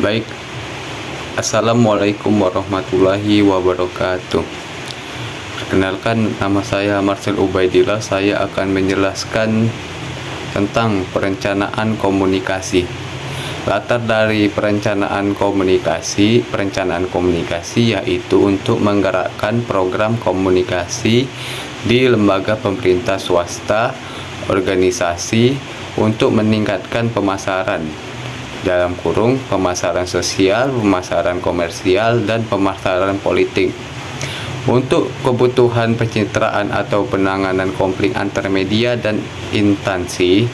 Baik, Assalamualaikum warahmatullahi wabarakatuh. Perkenalkan, nama saya Marcel Ubaidillah. Saya akan menjelaskan tentang perencanaan komunikasi. Latar dari perencanaan komunikasi yaitu untuk menggerakkan program komunikasi di lembaga pemerintah swasta, organisasi untuk meningkatkan pemasaran, dalam kurung pemasaran sosial, pemasaran komersial, dan pemasaran politik, untuk kebutuhan pencitraan atau penanganan konflik antar media dan instansi,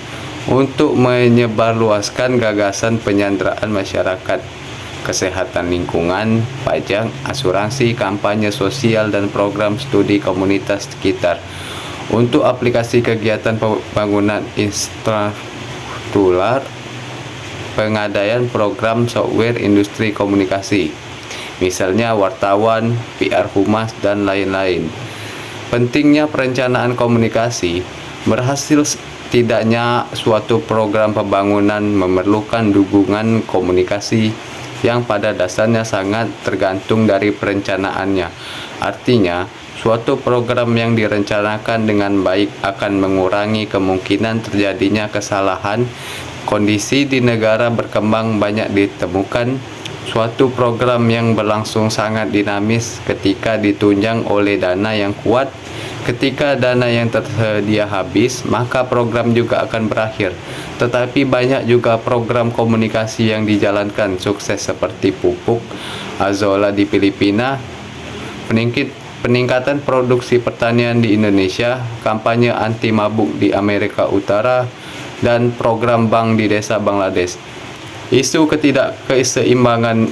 untuk menyebarluaskan gagasan penyanderaan masyarakat, kesehatan lingkungan, pajak, asuransi, kampanye sosial, dan program studi komunitas sekitar, untuk aplikasi kegiatan pembangunan infrastruktur, pengadaan program software industri komunikasi, misalnya wartawan, PR humas, dan lain-lain. Pentingnya perencanaan komunikasi. Berhasil tidaknya suatu program pembangunan memerlukan dukungan komunikasi yang pada dasarnya sangat tergantung dari perencanaannya. Artinya, suatu program yang direncanakan dengan baik akan mengurangi kemungkinan terjadinya kesalahan. Kondisi di negara berkembang banyak ditemukan suatu program yang berlangsung sangat dinamis ketika ditunjang oleh dana yang kuat. Ketika dana yang tersedia habis, maka program juga akan berakhir. Tetapi banyak juga program komunikasi yang dijalankan sukses seperti pupuk Azolla di Filipina, peningkatan produksi pertanian di Indonesia, kampanye anti mabuk di Amerika Utara, dan program bank di desa Bangladesh. Isu ketidakseimbangan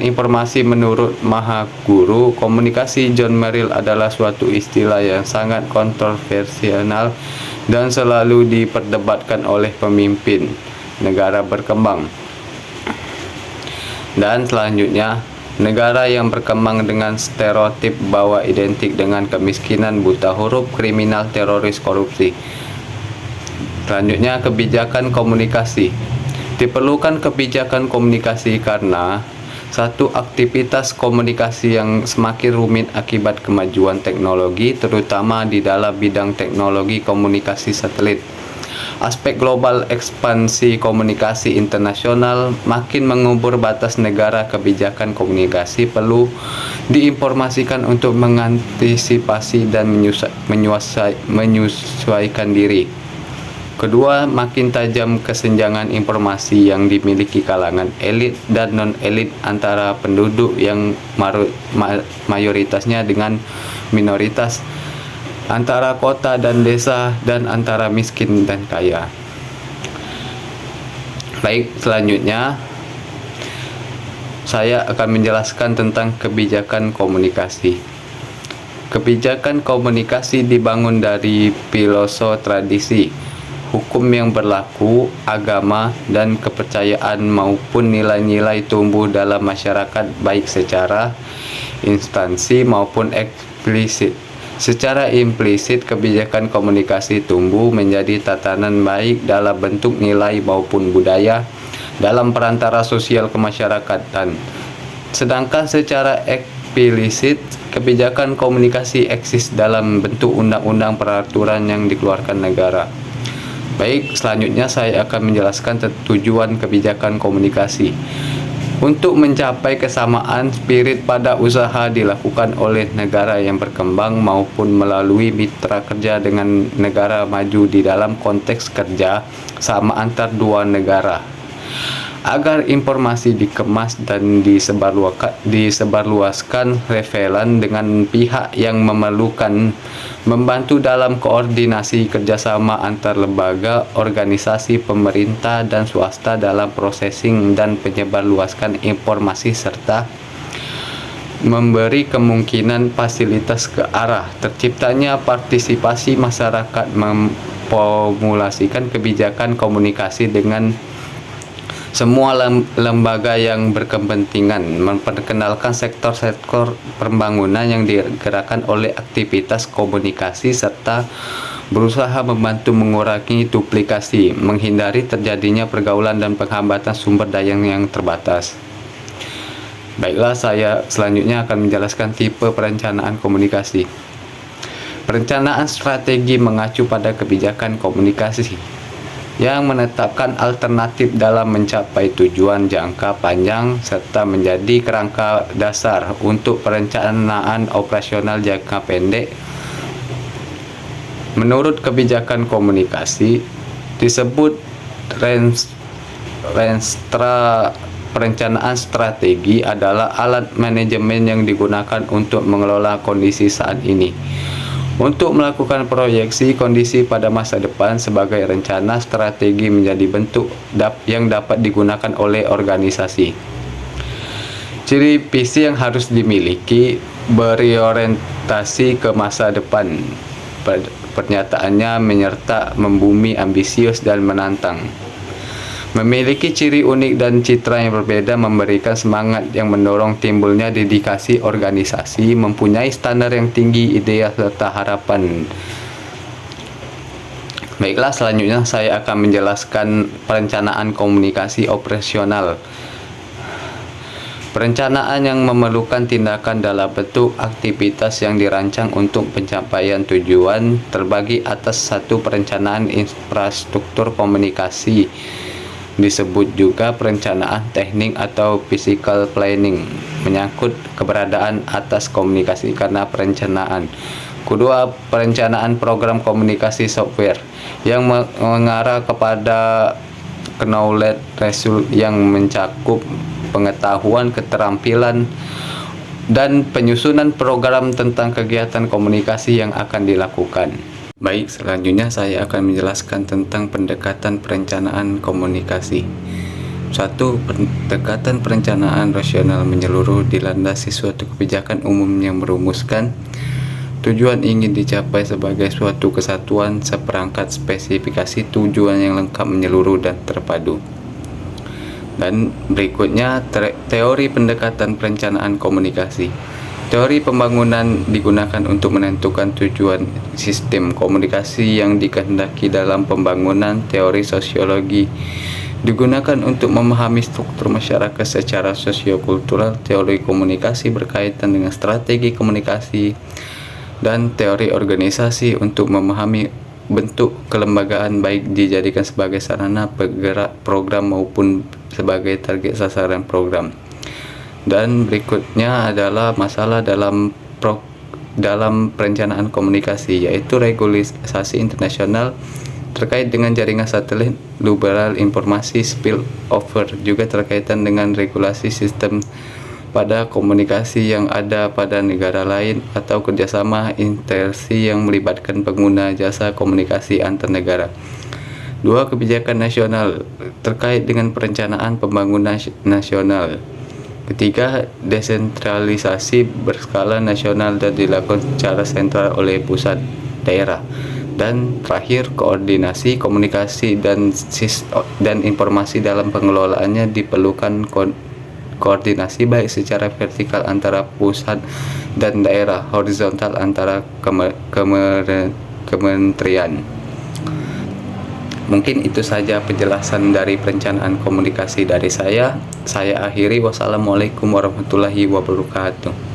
informasi menurut Mahaguru Komunikasi John Merrill adalah suatu istilah yang sangat kontroversial dan selalu diperdebatkan oleh pemimpin negara berkembang. Dan selanjutnya, negara yang berkembang dengan stereotip bahwa identik dengan kemiskinan, buta huruf, kriminal, teroris, korupsi. Selanjutnya, kebijakan komunikasi. Diperlukan kebijakan komunikasi karena satu, aktivitas komunikasi yang semakin rumit akibat kemajuan teknologi, terutama di dalam bidang teknologi komunikasi satelit. Aspek global, ekspansi komunikasi internasional makin mengubur batas negara. Kebijakan komunikasi perlu diinformasikan untuk mengantisipasi dan menyesuaikan diri. Kedua, makin tajam kesenjangan informasi yang dimiliki kalangan elit dan non-elit antara penduduk yang mayoritasnya dengan minoritas, antara kota dan desa, dan antara miskin dan kaya. Baik, selanjutnya saya akan menjelaskan tentang kebijakan komunikasi. Kebijakan komunikasi dibangun dari filosofi tradisi, hukum yang berlaku, agama, dan kepercayaan maupun nilai-nilai tumbuh dalam masyarakat baik secara instansi maupun eksplisit. Secara implisit, kebijakan komunikasi tumbuh menjadi tatanan baik dalam bentuk nilai maupun budaya dalam perantara sosial kemasyarakatan. Sedangkan secara eksplisit, kebijakan komunikasi eksis dalam bentuk undang-undang peraturan yang dikeluarkan negara. Baik, selanjutnya saya akan menjelaskan tujuan kebijakan komunikasi. Untuk mencapai kesamaan spirit pada usaha dilakukan oleh negara yang berkembang maupun melalui mitra kerja dengan negara maju di dalam konteks kerja sama antar dua negara, agar informasi dikemas dan disebarluaskan relevan dengan pihak yang memerlukan, membantu dalam koordinasi kerjasama antar lembaga, organisasi pemerintah dan swasta dalam processing dan penyebarluaskan informasi, serta memberi kemungkinan fasilitas ke arah terciptanya partisipasi masyarakat, memformulasikan kebijakan komunikasi dengan semua lembaga yang berkepentingan, memperkenalkan sektor-sektor pembangunan yang digerakkan oleh aktivitas komunikasi, serta berusaha membantu mengurangi duplikasi, menghindari terjadinya pergaulan dan penghambatan sumber daya yang terbatas. Baiklah, saya selanjutnya akan menjelaskan tipe perencanaan komunikasi. Perencanaan strategi mengacu pada kebijakan komunikasi yang menetapkan alternatif dalam mencapai tujuan jangka panjang serta menjadi kerangka dasar untuk perencanaan operasional jangka pendek. Menurut kebijakan komunikasi disebut perencanaan strategi adalah alat manajemen yang digunakan untuk mengelola kondisi saat ini. Untuk melakukan proyeksi kondisi pada masa depan, sebagai rencana strategi menjadi bentuk yang dapat digunakan oleh organisasi. Ciri visi yang harus dimiliki: berorientasi ke masa depan. Pernyataannya menyerta membumi, ambisius, dan menantang. Memiliki ciri unik dan citra yang berbeda, memberikan semangat yang mendorong timbulnya dedikasi organisasi, mempunyai standar yang tinggi, ideal, serta harapan. Baiklah, selanjutnya saya akan menjelaskan perencanaan komunikasi operasional. Perencanaan yang memerlukan tindakan dalam bentuk aktivitas yang dirancang untuk pencapaian tujuan terbagi atas satu perencanaan infrastruktur komunikasi. Disebut juga perencanaan teknik atau physical planning, menyangkut keberadaan atas komunikasi karena perencanaan. Kedua, perencanaan program komunikasi software yang mengarah kepada knowledge result yang mencakup pengetahuan, keterampilan, dan penyusunan program tentang kegiatan komunikasi yang akan dilakukan. Baik, selanjutnya saya akan menjelaskan tentang pendekatan perencanaan komunikasi. 1. Pendekatan perencanaan rasional menyeluruh dilandasi suatu kebijakan umum yang merumuskan tujuan ingin dicapai sebagai suatu kesatuan seperangkat spesifikasi tujuan yang lengkap, menyeluruh, dan terpadu. Dan berikutnya teori pendekatan perencanaan komunikasi. Teori pembangunan digunakan untuk menentukan tujuan sistem komunikasi yang dikehendaki dalam pembangunan. Teori sosiologi digunakan untuk memahami struktur masyarakat secara sosiokultural. Teori komunikasi berkaitan dengan strategi komunikasi, dan teori organisasi untuk memahami bentuk kelembagaan, baik dijadikan sebagai sarana penggerak program maupun sebagai target sasaran program. Dan berikutnya adalah masalah dalam perencanaan komunikasi, yaitu regulasi internasional terkait dengan jaringan satelit, liberal informasi, spillover, juga terkaitan dengan regulasi sistem pada komunikasi yang ada pada negara lain atau kerjasama interaksi yang melibatkan pengguna jasa komunikasi antar negara. 2. Kebijakan nasional terkait dengan perencanaan pembangunan nasional. 3. Desentralisasi berskala nasional dan dilakukan secara sentral oleh pusat daerah. Dan terakhir, koordinasi komunikasi dan informasi dalam pengelolaannya diperlukan koordinasi baik secara vertikal antara pusat dan daerah, horizontal antara kementerian. Mungkin itu saja penjelasan dari perencanaan komunikasi dari saya. Saya akhiri. Wassalamualaikum warahmatullahi wabarakatuh.